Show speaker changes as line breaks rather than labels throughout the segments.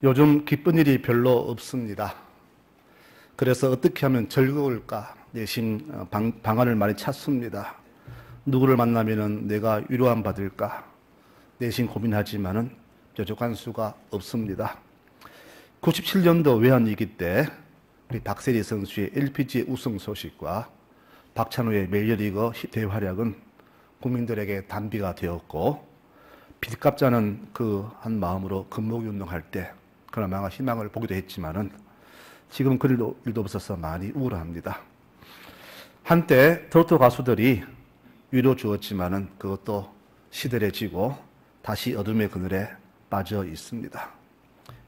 요즘 기쁜 일이 별로 없습니다. 그래서 어떻게 하면 즐거울까 내심 방안을 많이 찾습니다. 누구를 만나면 내가 위로함 받을까 내심 고민하지만은 뾰족한 수가 없습니다. 97년도 외환위기 때 우리 박세리 선수의 LPG 우승 소식과 박찬호의 메이저리거 대활약은 국민들에게 단비가 되었고, 빚값자는 그 한 마음으로 금모기 운동할 때 그나마 희망을 보기도 했지만은 지금 그 일도 없어서 많이 우울합니다. 한때 트로트 가수들이 위로 주었지만은 그것도 시들해지고 다시 어둠의 그늘에 빠져 있습니다.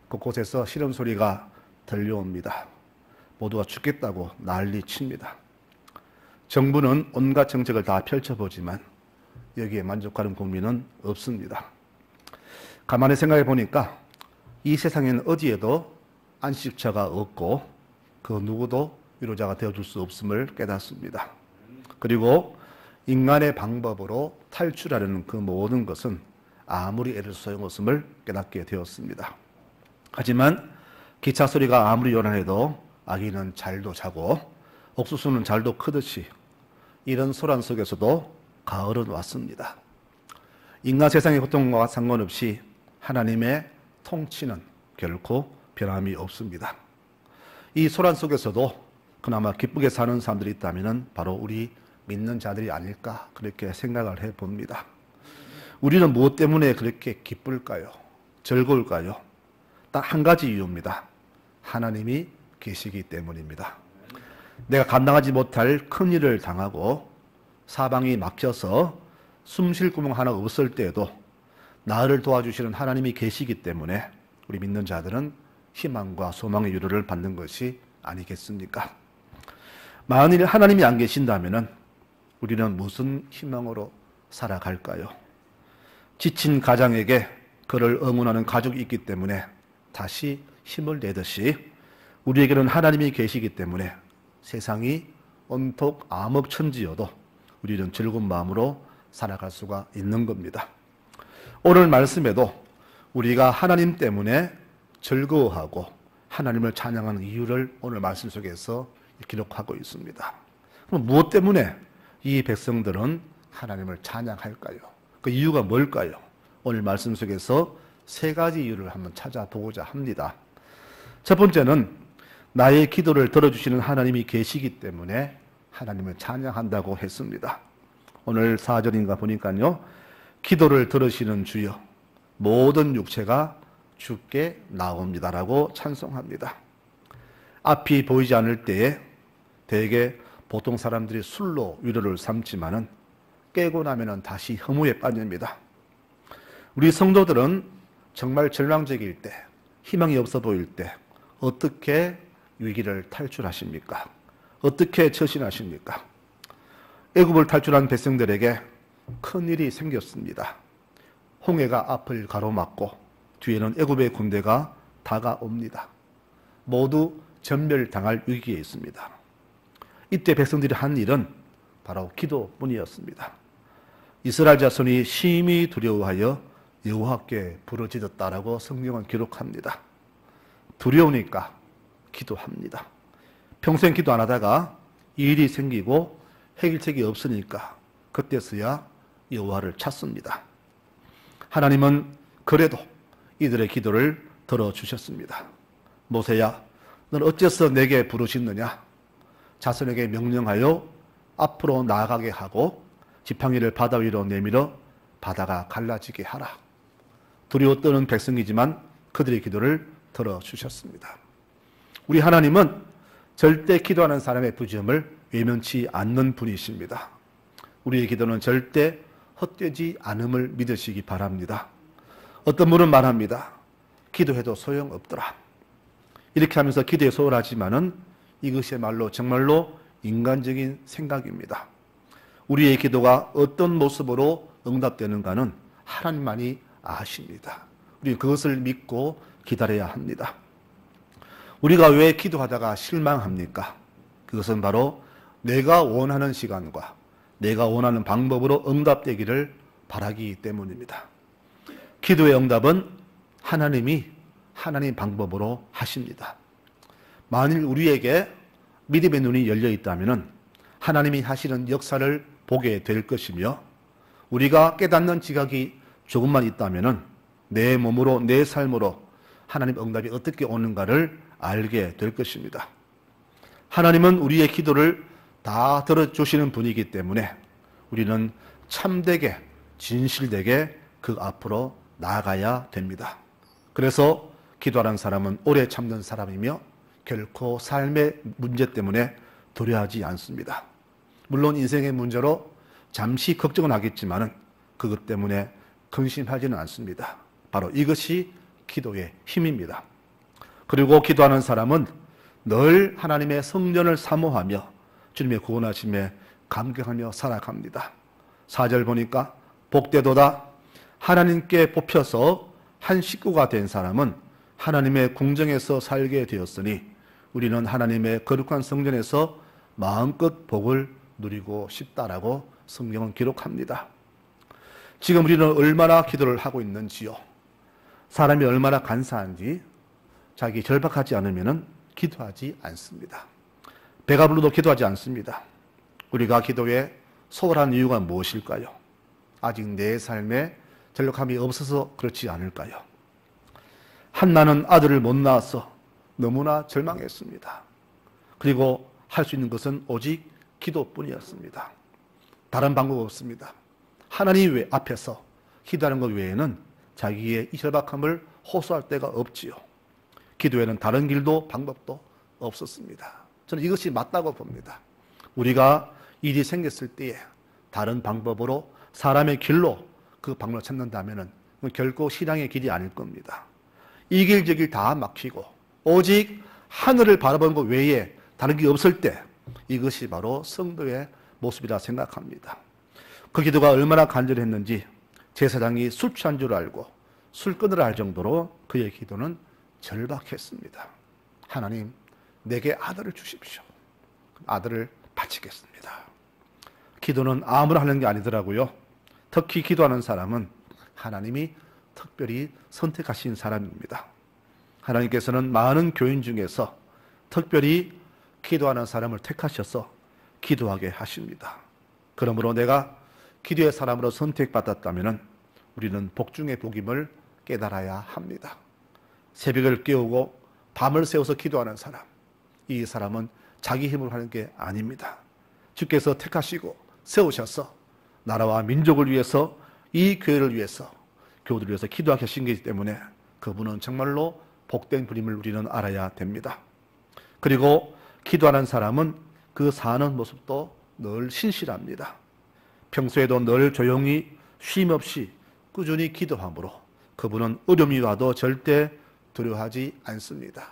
곳곳에서 시름 소리가 들려옵니다. 모두가 죽겠다고 난리칩니다. 정부는 온갖 정책을 다 펼쳐보지만 여기에 만족하는 국민은 없습니다. 가만히 생각해 보니까 이 세상에는 어디에도 안식처가 없고 그 누구도 위로자가 되어줄 수 없음을 깨닫습니다. 그리고 인간의 방법으로 탈출하려는 그 모든 것은 아무리 애를 소용없음을 깨닫게 되었습니다. 하지만 기차 소리가 아무리 요란해도 아기는 잘도 자고 옥수수는 잘도 크듯이 이런 소란 속에서도 가을은 왔습니다. 인간 세상의 고통과 상관없이 하나님의 통치는 결코 변함이 없습니다. 이 소란 속에서도 그나마 기쁘게 사는 사람들이 있다면 바로 우리 믿는 자들이 아닐까 그렇게 생각을 해봅니다. 우리는 무엇 때문에 그렇게 기쁠까요? 즐거울까요? 딱 한 가지 이유입니다. 하나님이 계시기 때문입니다. 내가 감당하지 못할 큰 일을 당하고 사방이 막혀서 숨 쉴 구멍 하나 없을 때에도 나를 도와주시는 하나님이 계시기 때문에 우리 믿는 자들은 희망과 소망의 위로를 받는 것이 아니겠습니까? 만일 하나님이 안 계신다면 우리는 무슨 희망으로 살아갈까요? 지친 가장에게 그를 응원하는 가족이 있기 때문에 다시 힘을 내듯이 우리에게는 하나님이 계시기 때문에 세상이 온통 암흑천지여도 우리는 즐거운 마음으로 살아갈 수가 있는 겁니다. 오늘 말씀에도 우리가 하나님 때문에 즐거워하고 하나님을 찬양하는 이유를 오늘 말씀 속에서 기록하고 있습니다. 그럼 무엇 때문에 이 백성들은 하나님을 찬양할까요? 그 이유가 뭘까요? 오늘 말씀 속에서 세 가지 이유를 한번 찾아보고자 합니다. 첫 번째는 나의 기도를 들어주시는 하나님이 계시기 때문에 하나님을 찬양한다고 했습니다. 오늘 4절인가 보니까요, 기도를 들으시는 주여 모든 육체가 주께 나옵니다라고 찬송합니다. 앞이 보이지 않을 때에 대개 보통 사람들이 술로 위로를 삼지만은 깨고 나면은 다시 허무에 빠집니다. 우리 성도들은 정말 절망적일 때, 희망이 없어 보일 때 어떻게 위기를 탈출하십니까? 어떻게 처신하십니까? 애굽을 탈출한 백성들에게 큰 일이 생겼습니다. 홍해가 앞을 가로막고 뒤에는 애굽의 군대가 다가옵니다. 모두 전멸당할 위기에 있습니다. 이때 백성들이 한 일은 바로 기도뿐이었습니다. 이스라엘 자손이 심히 두려워하여 여호와께 부르짖었다라고 성경은 기록합니다. 두려우니까 기도합니다. 평생 기도 안 하다가 일이 생기고 해결책이 없으니까 그때서야 여호와를 찾습니다. 하나님은 그래도 이들의 기도를 들어주셨습니다. 모세야, 넌 어째서 내게 부르짖느냐? 자손에게 명령하여 앞으로 나아가게 하고 지팡이를 바다 위로 내밀어 바다가 갈라지게 하라. 두려워 떠는 백성이지만 그들의 기도를 들어주셨습니다. 우리 하나님은 절대 기도하는 사람의 부지음을 외면치 않는 분이십니다. 우리의 기도는 절대 헛되지 않음을 믿으시기 바랍니다. 어떤 분은 말합니다. 기도해도 소용없더라. 이렇게 하면서 기도에 소홀하지만은 이것이야말로 정말로 인간적인 생각입니다. 우리의 기도가 어떤 모습으로 응답되는가는 하나님만이 아십니다. 우리는 그것을 믿고 기다려야 합니다. 우리가 왜 기도하다가 실망합니까? 그것은 바로 내가 원하는 시간과 내가 원하는 방법으로 응답되기를 바라기 때문입니다. 기도의 응답은 하나님이 하나님 방법으로 하십니다. 만일 우리에게 믿음의 눈이 열려 있다면 하나님이 하시는 역사를 보게 될 것이며, 우리가 깨닫는 지각이 조금만 있다면 내 몸으로, 내 삶으로 하나님 응답이 어떻게 오는가를 알게 될 것입니다. 하나님은 우리의 기도를 다 들어주시는 분이기 때문에 우리는 참되게, 진실되게 그 앞으로 나아가야 됩니다. 그래서 기도하는 사람은 오래 참는 사람이며 결코 삶의 문제 때문에 두려워하지 않습니다. 물론 인생의 문제로 잠시 걱정은 하겠지만 그것 때문에 근심하지는 않습니다. 바로 이것이 기도의 힘입니다. 그리고 기도하는 사람은 늘 하나님의 성전을 사모하며 주님의 구원하심에 감격하며 살아갑니다. 4절 보니까 복되도다 하나님께 뽑혀서 한 식구가 된 사람은 하나님의 궁정에서 살게 되었으니 우리는 하나님의 거룩한 성전에서 마음껏 복을 누리고 싶다라고 성경은 기록합니다. 지금 우리는 얼마나 기도를 하고 있는지요. 사람이 얼마나 간사한지 자기 절박하지 않으면 기도하지 않습니다. 배가 불러도 기도하지 않습니다. 우리가 기도에 소홀한 이유가 무엇일까요? 아직 내 삶에 전력함이 없어서 그렇지 않을까요? 한나는 아들을 못 낳아서 너무나 절망했습니다. 그리고 할 수 있는 것은 오직 기도뿐이었습니다. 다른 방법 없습니다. 하나님 앞에서 기도하는 것 외에는 자기의 이 절박함을 호소할 데가 없지요. 기도에는 다른 길도 방법도 없었습니다. 저는 이것이 맞다고 봅니다. 우리가 일이 생겼을 때에 다른 방법으로 사람의 길로 그 방법을 찾는다면 결코 신앙의 길이 아닐 겁니다. 이 길 저 길 다 막히고 오직 하늘을 바라보는 것 외에 다른 게 없을 때 이것이 바로 성도의 모습이라 생각합니다. 그 기도가 얼마나 간절했는지 제사장이 술 취한 줄 알고 술 끊으라 할 정도로 그의 기도는 절박했습니다. 하나님, 내게 아들을 주십시오. 아들을 바치겠습니다. 기도는 아무나 하는 게 아니더라고요. 특히 기도하는 사람은 하나님이 특별히 선택하신 사람입니다. 하나님께서는 많은 교인 중에서 특별히 기도하는 사람을 택하셔서 기도하게 하십니다. 그러므로 내가 기도의 사람으로 선택받았다면 우리는 복 중의 복임을 깨달아야 합니다. 새벽을 깨우고 밤을 새워서 기도하는 사람, 이 사람은 자기 힘으로 하는 게 아닙니다. 주께서 택하시고 세우셔서 나라와 민족을 위해서, 이 교회를 위해서, 교우들을 위해서 기도하게 하신 것이기 때문에 그분은 정말로 복된 분임을 우리는 알아야 됩니다. 그리고 기도하는 사람은 그 사는 모습도 늘 신실합니다. 평소에도 늘 조용히 쉼 없이 꾸준히 기도함으로 그분은 어려움이 와도 절대 두려워하지 않습니다.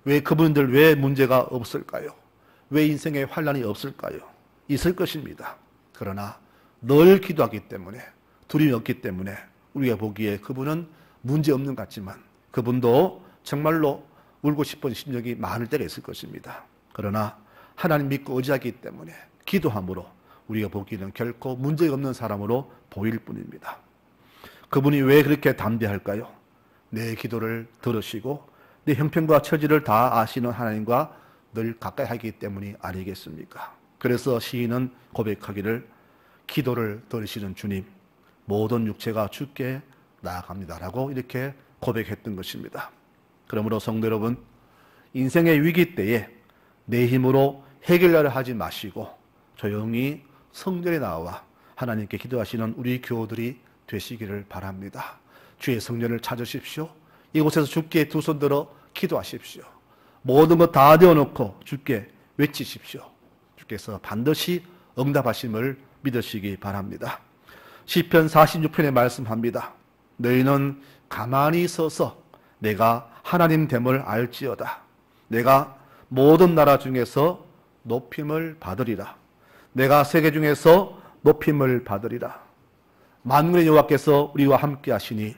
왜 그분들 왜 문제가 없을까요? 왜 인생에 환난이 없을까요? 있을 것입니다. 그러나 늘 기도하기 때문에, 두려움이 없기 때문에 우리가 보기에 그분은 문제 없는 것 같지만 그분도 정말로 울고 싶은 심정이 많을 때가 있을 것입니다. 그러나 하나님 믿고 의지하기 때문에 기도함으로 우리가 보기에는 결코 문제가 없는 사람으로 보일 뿐입니다. 그분이 왜 그렇게 담대할까요? 내 기도를 들으시고 내 형편과 처지를 다 아시는 하나님과 늘 가까이 하기 때문이 아니겠습니까? 그래서 시인은 고백하기를 기도를 들으시는 주님, 모든 육체가 주께 나아갑니다라고 이렇게 고백했던 것입니다. 그러므로 성도 여러분, 인생의 위기 때에 내 힘으로 해결하려 하지 마시고 조용히 성전에 나와 하나님께 기도하시는 우리 교우들이 되시기를 바랍니다. 주의 성전을 찾으십시오. 이곳에서 주께 두 손 들어 기도하십시오. 모든 것 다 내어놓고 주께 외치십시오. 주께서 반드시 응답하심을 믿으시기 바랍니다. 시편 46편에 말씀합니다. 너희는 가만히 서서 내가 하나님 됨을 알지어다. 내가 모든 나라 중에서 높임을 받으리라. 내가 세계 중에서 높임을 받으리라. 만군의 여호와께서 우리와 함께 하시니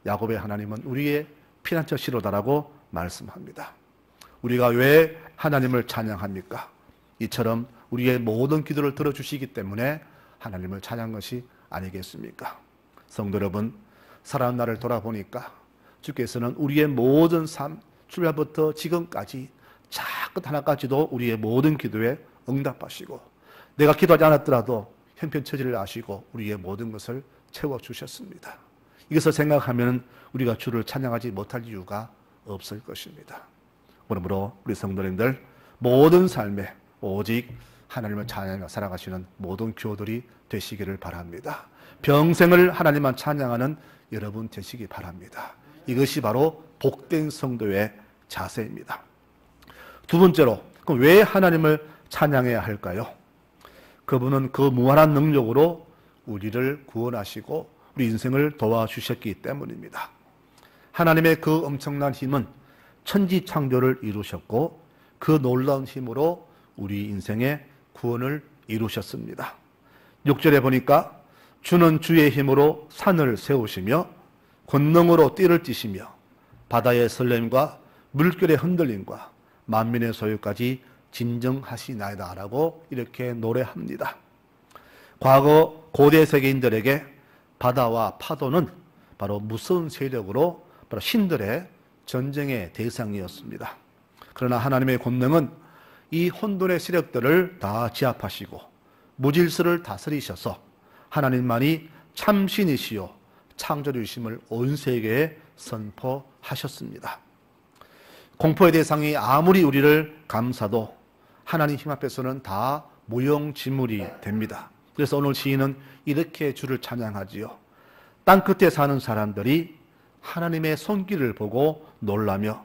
야곱의 하나님은 우리의 피난처시로다라고 말씀합니다. 우리가 왜 하나님을 찬양합니까? 이처럼 우리의 모든 기도를 들어주시기 때문에 하나님을 찬양한 것이 아니겠습니까? 성도 여러분, 살아온 나를 돌아보니까 주께서는 우리의 모든 삶, 출발부터 지금까지 작은 하나까지도 우리의 모든 기도에 응답하시고, 내가 기도하지 않았더라도 형편처지를 아시고 우리의 모든 것을 채워주셨습니다. 이것을 생각하면 우리가 주를 찬양하지 못할 이유가 없을 것입니다. 그러므로 우리 성도님들, 모든 삶에 오직 하나님을 찬양하며 살아가시는 모든 교우들이 되시기를 바랍니다. 평생을 하나님만 찬양하는 여러분 되시기 바랍니다. 이것이 바로 복된 성도의 자세입니다. 두 번째로, 그럼 왜 하나님을 찬양해야 할까요? 그분은 그 무한한 능력으로 우리를 구원하시고 우리 인생을 도와주셨기 때문입니다. 하나님의 그 엄청난 힘은 천지 창조를 이루셨고 그 놀라운 힘으로 우리 인생의 구원을 이루셨습니다. 6절에 보니까 주는 주의 힘으로 산을 세우시며 권능으로 띠를 띠시며 바다의 설렘과 물결의 흔들림과 만민의 소유까지 진정하시나이다 라고 이렇게 노래합니다. 과거 고대 세계인들에게 바다와 파도는 바로 무서운 세력으로 바로 신들의 전쟁의 대상이었습니다. 그러나 하나님의 권능은 이 혼돈의 세력들을 다 제압하시고 무질서를 다스리셔서 하나님만이 참신이시요 창조주이심을 온 세계에 선포하셨습니다. 공포의 대상이 아무리 우리를 감싸도 하나님 힘 앞에서는 다 무용지물이 됩니다. 그래서 오늘 시인은 이렇게 주를 찬양하지요. 땅끝에 사는 사람들이 하나님의 손길을 보고 놀라며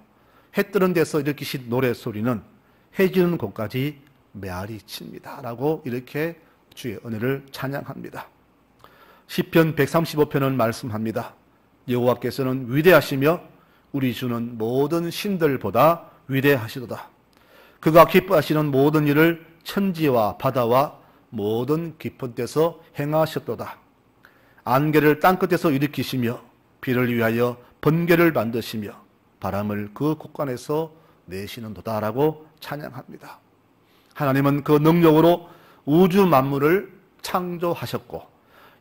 해 뜨는 데서 일으키신 노래소리는 해 지는 곳까지 메아리 칩니다 라고 이렇게 주의 은혜를 찬양합니다. 시편 135편은 말씀합니다. 여호와께서는 위대하시며 우리 주는 모든 신들보다 위대하시도다. 그가 기뻐하시는 모든 일을 천지와 바다와 모든 깊은 데서 행하셨도다. 안개를 땅끝에서 일으키시며 비를 위하여 번개를 만드시며 바람을 그 곳간에서 내시는도다 라고 찬양합니다. 하나님은 그 능력으로 우주 만물을 창조하셨고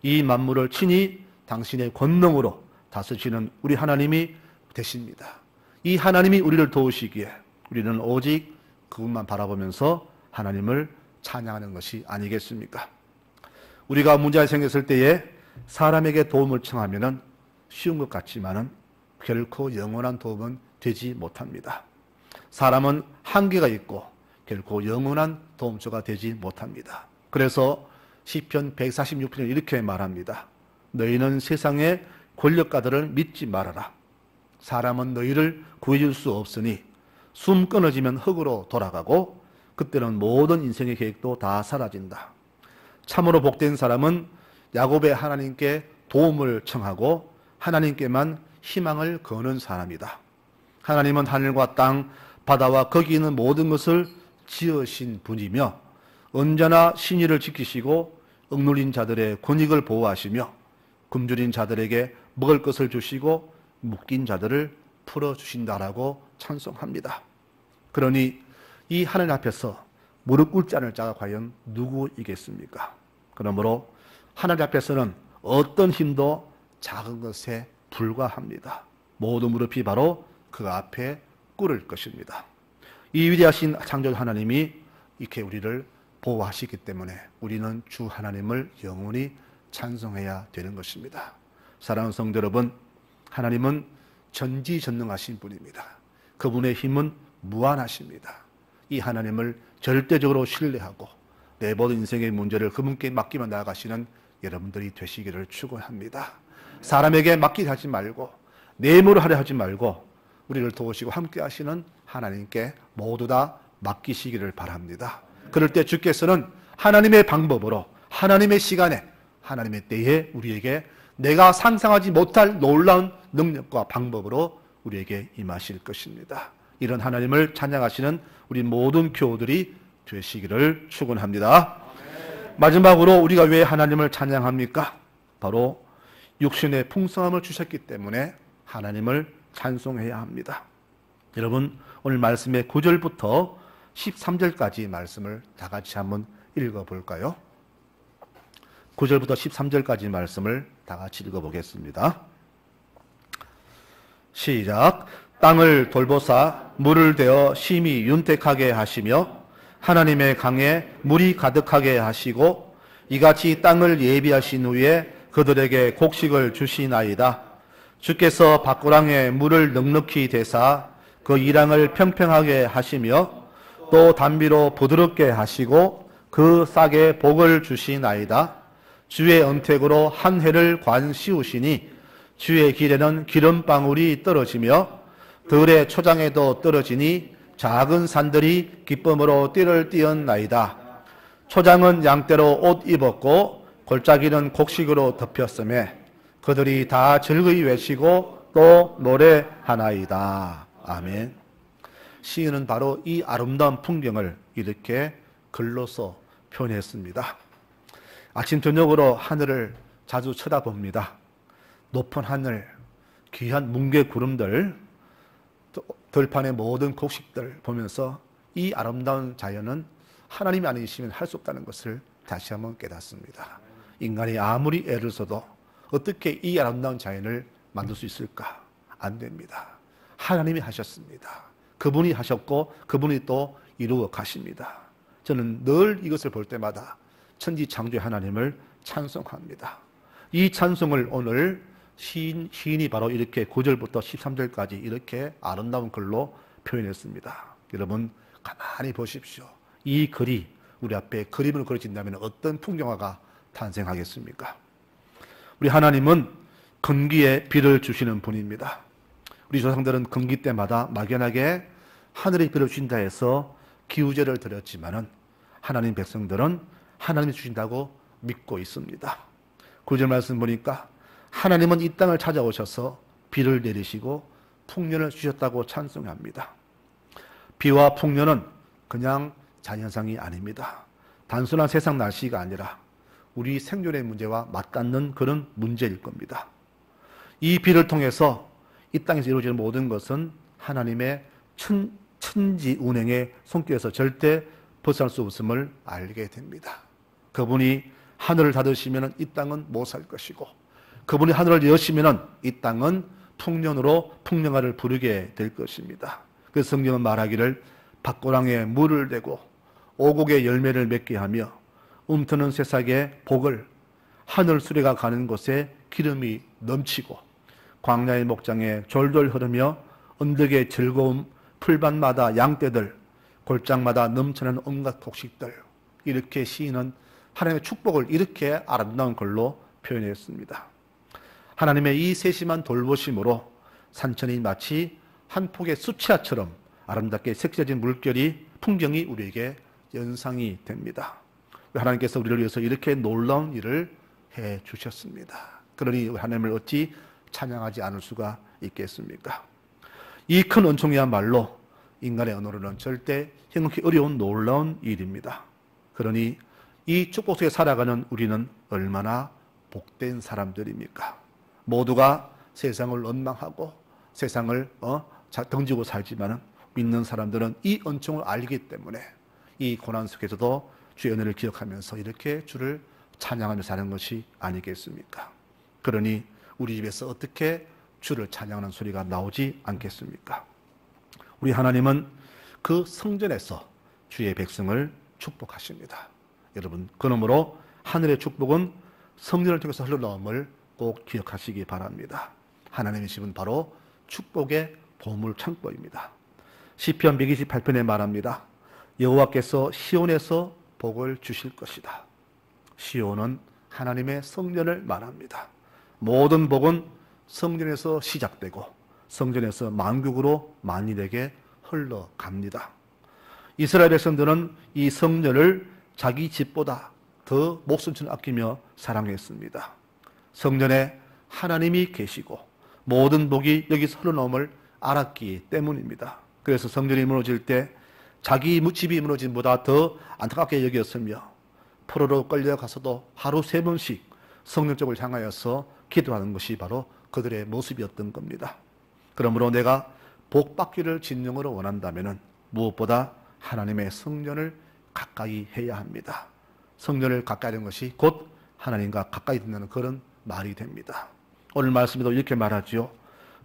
이 만물을 친히 당신의 권능으로 다스리시는 우리 하나님이 되십니다. 이 하나님이 우리를 도우시기에 우리는 오직 그분만 바라보면서 하나님을 찬양하는 것이 아니겠습니까? 우리가 문제가 생겼을 때에 사람에게 도움을 청하면 쉬운 것 같지만은 결코 영원한 도움은 되지 못합니다. 사람은 한계가 있고 결코 영원한 도움조가 되지 못합니다. 그래서 시편 146편에 이렇게 말합니다. 너희는 세상의 권력가들을 믿지 말아라. 사람은 너희를 구해줄 수 없으니 숨 끊어지면 흙으로 돌아가고 그때는 모든 인생의 계획도 다 사라진다. 참으로 복된 사람은 야곱의 하나님께 도움을 청하고 하나님께만 희망을 거는 사람이다. 하나님은 하늘과 땅, 바다와 거기 있는 모든 것을 지으신 분이며 언제나 신의를 지키시고 억눌린 자들의 권익을 보호하시며 굶주린 자들에게 먹을 것을 주시고 묶인 자들을 풀어주신다라고 찬송합니다. 그러니 이 하늘 앞에서 무릎 꿇지 않을 자가 과연 누구이겠습니까? 그러므로 하늘 앞에서는 어떤 힘도 작은 것에 불과합니다. 모든 무릎이 바로 그 앞에 꿇을 것입니다. 이 위대하신 창조주 하나님이 이렇게 우리를 보호하시기 때문에 우리는 주 하나님을 영원히 찬송해야 되는 것입니다. 사랑하는 성도 여러분, 하나님은 전지전능하신 분입니다. 그분의 힘은 무한하십니다. 이 하나님을 절대적으로 신뢰하고 내 모든 인생의 문제를 그분께 맡기며 나아가시는 여러분들이 되시기를 축원합니다. 사람에게 맡기게 하지 말고 내 힘으로 하려 하지 말고 우리를 도우시고 함께 하시는 하나님께 모두 다 맡기시기를 바랍니다. 그럴 때 주께서는 하나님의 방법으로 하나님의 시간에 하나님의 때에 우리에게 내가 상상하지 못할 놀라운 능력과 방법으로 우리에게 임하실 것입니다. 이런 하나님을 찬양하시는 우리 모든 교우들이 되시기를 축원합니다. 마지막으로 우리가 왜 하나님을 찬양합니까? 바로 육신의 풍성함을 주셨기 때문에 하나님을 찬송해야 합니다. 여러분, 오늘 말씀의 9절부터 13절까지 말씀을 다 같이 한번 읽어볼까요? 9절부터 13절까지 말씀을 다 같이 읽어보겠습니다. 시작. 땅을 돌보사 물을 대어 심히 윤택하게 하시며 하나님의 강에 물이 가득하게 하시고 이같이 땅을 예비하신 후에 그들에게 곡식을 주시나이다. 주께서 밭고랑에 물을 넉넉히 대사 그 이랑을 평평하게 하시며 또 단비로 부드럽게 하시고 그 싹에 복을 주시나이다. 주의 언택으로 한 해를 관 씌우시니 주의 길에는 기름방울이 떨어지며 들의 초장에도 떨어지니 작은 산들이 기쁨으로 띠를 띠었나이다. 초장은 양떼로 옷 입었고 골짜기는 곡식으로 덮였음에 그들이 다 즐거이 외치고 또 노래하나이다. 아멘. 시인은 바로 이 아름다운 풍경을 이렇게 글로서 표현했습니다. 아침 저녁으로 하늘을 자주 쳐다봅니다. 높은 하늘, 귀한 뭉게 구름들, 들판의 모든 곡식들 보면서 이 아름다운 자연은 하나님이 아니시면 할 수 없다는 것을 다시 한번 깨닫습니다. 인간이 아무리 애를 써도 어떻게 이 아름다운 자연을 만들 수 있을까? 안 됩니다. 하나님이 하셨습니다. 그분이 하셨고 그분이 또 이루어 가십니다. 저는 늘 이것을 볼 때마다 천지 창조의 하나님을 찬송합니다. 이 찬송을 오늘 시인이 바로 이렇게 9절부터 13절까지 이렇게 아름다운 글로 표현했습니다. 여러분 가만히 보십시오. 이 글이 우리 앞에 그림을 그려진다면 어떤 풍경화가 탄생하겠습니까? 우리 하나님은 건기에 비를 주시는 분입니다. 우리 조상들은 건기 때마다 막연하게 하늘의 비를 주신다 해서 기우제를 드렸지만은 하나님 백성들은 하나님이 주신다고 믿고 있습니다. 9절 말씀 보니까 하나님은 이 땅을 찾아오셔서 비를 내리시고 풍년을 주셨다고 찬송합니다. 비와 풍년은 그냥 자연상이 아닙니다. 단순한 세상 날씨가 아니라 우리 생존의 문제와 맞닿는 그런 문제일 겁니다. 이 비를 통해서 이 땅에서 이루어지는 모든 것은 하나님의 천지 운행의 손길에서 절대 벗어날 수 없음을 알게 됩니다. 그분이 하늘을 닫으시면 이 땅은 못 살 것이고 그분이 하늘을 여시면 이 땅은 풍년으로 풍년화를 부르게 될 것입니다. 그래서 성경은 말하기를 밭고랑에 물을 대고 오곡의 열매를 맺게 하며 움트는 새싹에 복을 하늘 수레가 가는 곳에 기름이 넘치고 광야의 목장에 졸졸 흐르며 언덕의 즐거움 풀밭마다 양떼들 골장마다 넘치는 온갖 곡식들 이렇게 시인은 하나님의 축복을 이렇게 아름다운 글로 표현했습니다. 하나님의 이 세심한 돌보심으로 산천이 마치 한 폭의 수채화처럼 아름답게 색칠해진 물결이 풍경이 우리에게 연상이 됩니다. 하나님께서 우리를 위해서 이렇게 놀라운 일을 해 주셨습니다. 그러니 하나님을 어찌 찬양하지 않을 수가 있겠습니까? 이 큰 은총이야말로 인간의 언어로는 절대 형용하기 어려운 놀라운 일입니다. 그러니 이 축복 속에 살아가는 우리는 얼마나 복된 사람들입니까? 모두가 세상을 원망하고 세상을 던지고 살지만 믿는 사람들은 이 은총을 알기 때문에 이 고난 속에서도 주의 은혜를 기억하면서 이렇게 주를 찬양하며 사는 것이 아니겠습니까? 그러니 우리 집에서 어떻게 주를 찬양하는 소리가 나오지 않겠습니까? 우리 하나님은 그 성전에서 주의 백성을 축복하십니다. 여러분, 그러므로 하늘의 축복은 성전을 통해서 흘러나옴을 꼭 기억하시기 바랍니다. 하나님의 집은 바로 축복의 보물 창고입니다. 시편 128편에 말합니다. 여호와께서 시온에서 복을 주실 것이다. 시온은 하나님의 성전을 말합니다. 모든 복은 성전에서 시작되고 성전에서 만국으로 만인에게 흘러갑니다. 이스라엘 백성들은 이 성전을 자기 집보다 더 목숨처럼 아끼며 사랑했습니다. 성전에 하나님이 계시고 모든 복이 여기서 흘러나옴을 알았기 때문입니다. 그래서 성전이 무너질 때 자기 집이 무너짐보다 더 안타깝게 여겼으며 포로로 끌려가서도 하루 3번씩 성전 쪽을 향하여서 기도하는 것이 바로 그들의 모습이었던 겁니다. 그러므로 내가 복받기를 진정으로 원한다면 무엇보다 하나님의 성전을 가까이 해야 합니다. 성전을 가까이 하는 것이 곧 하나님과 가까이 된다는 그런 말이 됩니다. 오늘 말씀에도 이렇게 말하죠.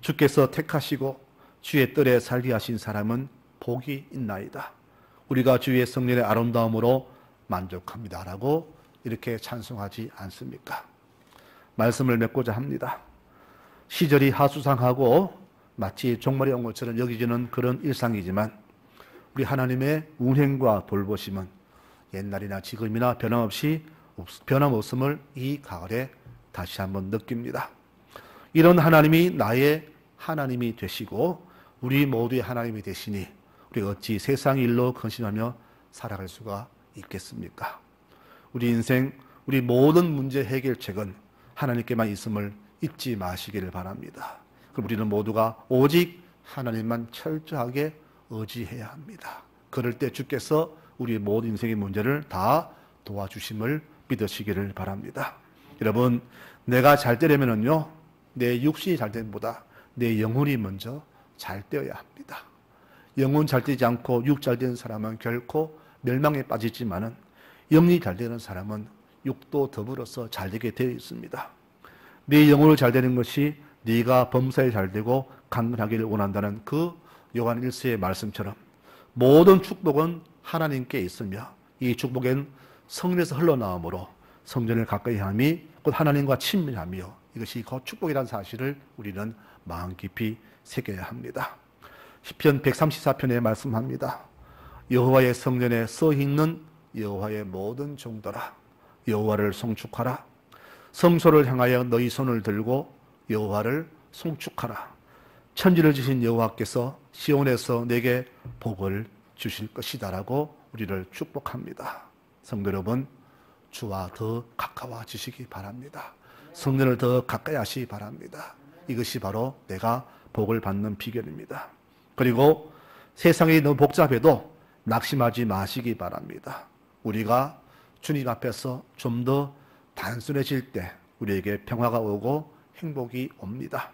주께서 택하시고 주의 뜰에 살게 하신 사람은 복이 있나이다. 우리가 주의 성령의 아름다움으로 만족합니다. 라고 이렇게 찬송하지 않습니까? 말씀을 맺고자 합니다. 시절이 하수상하고 마치 종말이 온 것처럼 여기지는 그런 일상이지만 우리 하나님의 운행과 돌보심은 옛날이나 지금이나 변함없음을 이 가을에 다시 한번 느낍니다. 이런 하나님이 나의 하나님이 되시고 우리 모두의 하나님이 되시니 우리 어찌 세상 일로 근심하며 살아갈 수가 있겠습니까? 우리 인생, 우리 모든 문제 해결책은 하나님께만 있음을 잊지 마시기를 바랍니다. 그럼 우리는 모두가 오직 하나님만 철저하게 의지해야 합니다. 그럴 때 주께서 우리 모든 인생의 문제를 다 도와주심을 믿으시기를 바랍니다. 여러분, 내가 잘 되려면요, 내 육신이 잘 되는보다 내 영혼이 먼저 잘 되어야 합니다. 영혼 잘 되지 않고 육 잘 되는 사람은 결코 멸망에 빠지지만은 영이 잘 되는 사람은 육도 더불어서 잘 되게 되어 있습니다. 네 영혼을 잘 되는 것이 네가 범사에 잘 되고 강건하기를 원한다는 그 요한 1서의 말씀처럼 모든 축복은 하나님께 있으며 이 축복엔 성령에서 흘러나오므로 성전을 가까이 함이 곧 하나님과 친밀하며 이것이 곧 축복이라는 사실을 우리는 마음 깊이 새겨야 합니다. 시편 134편에 말씀합니다. 여호와의 성전에 서 있는 여호와의 모든 종들아 여호와를 송축하라. 성소를 향하여 너희 손을 들고 여호와를 송축하라. 천지를 지신 여호와께서 시온에서 내게 복을 주실 것이다 라고 우리를 축복합니다. 성도 여러분, 주와 더 가까워지시기 바랍니다. 성전을 더 가까이 하시기 바랍니다. 이것이 바로 내가 복을 받는 비결입니다. 그리고 세상이 너무 복잡해도 낙심하지 마시기 바랍니다. 우리가 주님 앞에서 좀 더 단순해질 때 우리에게 평화가 오고 행복이 옵니다.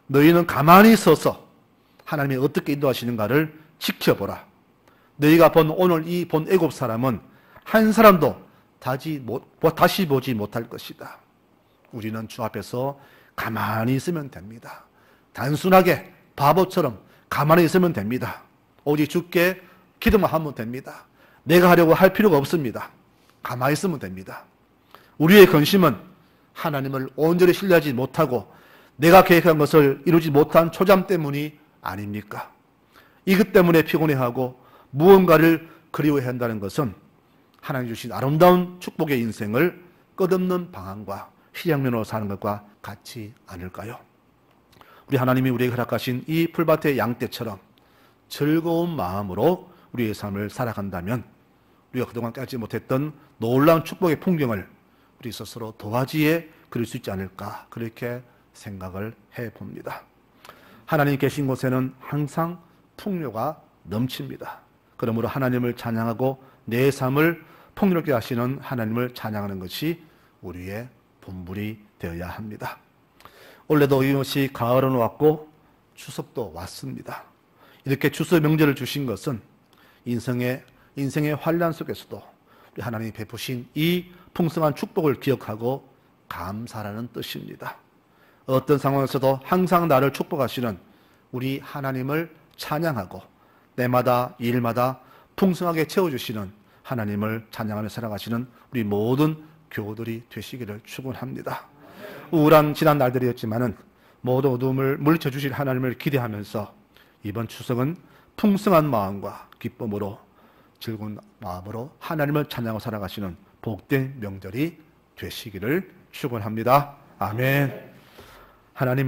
너희는 가만히 서서 하나님이 어떻게 인도하시는가를 지켜보라. 너희가 본 오늘 이 본 애굽 사람은 한 사람도 다시 보지 못할 것이다. 우리는 주 앞에서 가만히 있으면 됩니다. 단순하게 바보처럼 가만히 있으면 됩니다. 오직 주께 기도만 하면 됩니다. 내가 하려고 할 필요가 없습니다. 가만히 있으면 됩니다. 우리의 근심은 하나님을 온전히 신뢰하지 못하고 내가 계획한 것을 이루지 못한 초잠 때문이 아닙니까? 이것 때문에 피곤해하고 무언가를 그리워해야 한다는 것은 하나님 주신 아름다운 축복의 인생을 끝없는 방황과 희양면으로 사는 것과 같지 않을까요? 우리 하나님이 우리에게 허락하신 이 풀밭의 양떼처럼 즐거운 마음으로 우리의 삶을 살아간다면 우리가 그동안 깨닫지 못했던 놀라운 축복의 풍경을 우리 스스로 도화지에 그릴 수 있지 않을까 그렇게 생각을 해봅니다. 하나님 계신 곳에는 항상 풍요가 넘칩니다. 그러므로 하나님을 찬양하고 내 삶을 풍요롭게 하시는 하나님을 찬양하는 것이 우리의 본분이 되어야 합니다. 올해도 이것이 가을은 왔고 추석도 왔습니다. 이렇게 추석 명절을 주신 것은 인생의 환란 속에서도 우리 하나님이 베푸신 이 풍성한 축복을 기억하고 감사라는 뜻입니다. 어떤 상황에서도 항상 나를 축복하시는 우리 하나님을 찬양하고 때마다 일마다 풍성하게 채워주시는 하나님을 찬양하며 살아가시는 우리 모든 교우들이 되시기를 축원합니다. 우울한 지난 날들이었지만은 모든 어두움을 물리쳐 주실 하나님을 기대하면서 이번 추석은 풍성한 마음과 기쁨으로 즐거운 마음으로 하나님을 찬양하고 살아가시는 복된 명절이 되시기를 축원합니다. 아멘. 하나님